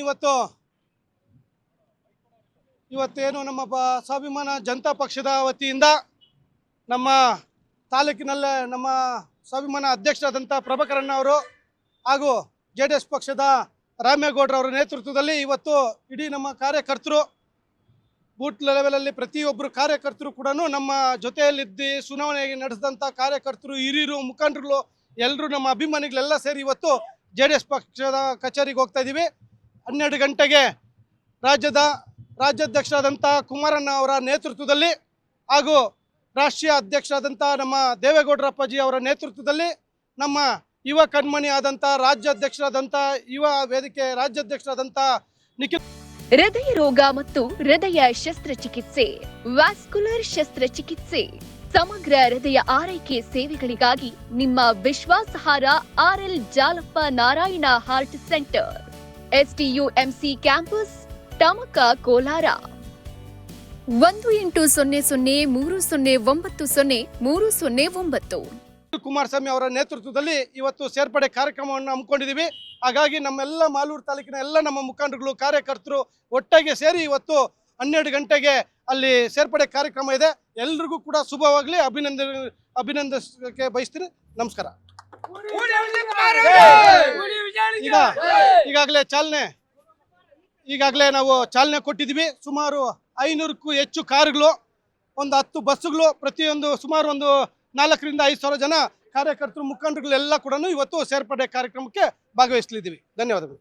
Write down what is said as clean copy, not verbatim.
ಇವತ್ತು ಇವತ್ತೇನು ನಮ್ಮ ಸ್ವಾಭಿಮಾನ ಜನತಾ ಪಕ್ಷದ ವತಿಯಿಂದ ನಮ್ಮ ತಾಲೂಕಿನಲ್ಲೇ ನಮ್ಮ ಸ್ವಾಭಿಮಾನ ಅಧ್ಯಕ್ಷರಾದಂಥ ಪ್ರಭಾಕರಣ್ಣ ಅವರು ಹಾಗೂ JDS ಪಕ್ಷದ ರಾಮೇಗೌಡರವರ ನೇತೃತ್ವದಲ್ಲಿ ಇವತ್ತು ಇಡೀ ನಮ್ಮ ಕಾರ್ಯಕರ್ತರು ಬೂತ್ ಲೆವೆಲಲ್ಲಿ ಪ್ರತಿಯೊಬ್ಬರು ಕಾರ್ಯಕರ್ತರು ಕೂಡ ನಮ್ಮ ಜೊತೆಯಲ್ಲಿದ್ದು ಚುನಾವಣೆಗೆ ನಡೆಸಿದಂಥ ಕಾರ್ಯಕರ್ತರು ಹಿರಿಯರು ಮುಖಂಡರುಗಳು ಎಲ್ಲರೂ ನಮ್ಮ ಅಭಿಮಾನಿಗಳೆಲ್ಲ ಸೇರಿ ಇವತ್ತು JDS ಪಕ್ಷದ ಕಚೇರಿಗೆ ಹೋಗ್ತಾ ಇದ್ದೀವಿ. 12 ಗಂಟೆಗೆ ರಾಜ್ಯಾಧ್ಯಕ್ಷರಾದಂಥ ಕುಮಾರಣ್ಣ ಅವರ ನೇತೃತ್ವದಲ್ಲಿ ಹಾಗೂ ರಾಷ್ಟ್ರೀಯ ಅಧ್ಯಕ್ಷರಾದಂಥ ನಮ್ಮ ದೇವೇಗೌಡರಪ್ಪಾಜಿ ಅವರ ನೇತೃತ್ವದಲ್ಲಿ ನಮ್ಮ ಯುವ ಕಣ್ಮಣಿ ಆದಂಥ ರಾಜ್ಯಾಧ್ಯಕ್ಷರಾದಂಥ ಯುವ ವೇದಿಕೆ ರಾಜ್ಯಾಧ್ಯಕ್ಷರಾದಂಥ ನಿಖಿಲ್ ಹೃದಯ ರೋಗ ಮತ್ತು ಹೃದಯ ಶಸ್ತ್ರಚಿಕಿತ್ಸೆ, ವ್ಯಾಸ್ಕ್ಯುಲರ್ ಶಸ್ತ್ರಚಿಕಿತ್ಸೆ, ಸಮಗ್ರ ಹೃದಯ ಆರೈಕೆ ಸೇವೆಗಳಿಗಾಗಿ ನಿಮ್ಮ ವಿಶ್ವಾಸಾರ್ಹ RL Jalappa Narayana heart centre, STUMC campus, Tamaka, Kolar. 180030090309. Kumaraswamy ಅವರ ನೇತೃತ್ವದಲ್ಲಿ ಇವತ್ತು ಸೇರ್ಪಡೆ ಕಾರ್ಯಕ್ರಮವನ್ನು ಹಮ್ಮಿಕೊಂಡಿದ್ದೀವಿ. ಹಾಗಾಗಿ ನಮ್ಮೆಲ್ಲ ಮಾಲೂರು ತಾಲೂಕಿನ ಎಲ್ಲ ನಮ್ಮ ಮುಖಂಡರುಗಳು ಕಾರ್ಯಕರ್ತರು ಒಟ್ಟಾಗಿ ಸೇರಿ ಇವತ್ತು 12 ಗಂಟೆಗೆ ಅಲ್ಲಿ ಸೇರ್ಪಡೆ ಕಾರ್ಯಕ್ರಮ ಇದೆ. ಎಲ್ರಿಗೂ ಕೂಡ ಶುಭವಾಗಲಿ, ಅಭಿನಂದಿಸಕ್ಕೆ ಬಯಸ್ತೀನಿ. ನಮಸ್ಕಾರ. ಈಗಾಗಲೇ ನಾವು ಚಾಲನೆ ಕೊಟ್ಟಿದ್ದೀವಿ. ಸುಮಾರು 500ಕ್ಕೂ ಹೆಚ್ಚು ಕಾರುಗಳು, ಒಂದು 10 ಬಸ್ಸುಗಳು, ಪ್ರತಿಯೊಂದು ಸುಮಾರು ಒಂದು 4 ರಿಂದ 5 ಸಾವಿರ ಜನ ಕಾರ್ಯಕರ್ತರು ಮುಖಂಡರುಗಳೆಲ್ಲ ಕೂಡ ಇವತ್ತು ಸೇರ್ಪಡೆ ಕಾರ್ಯಕ್ರಮಕ್ಕೆ ಭಾಗವಹಿಸಲಿದ್ದೀವಿ. ಧನ್ಯವಾದಗಳು.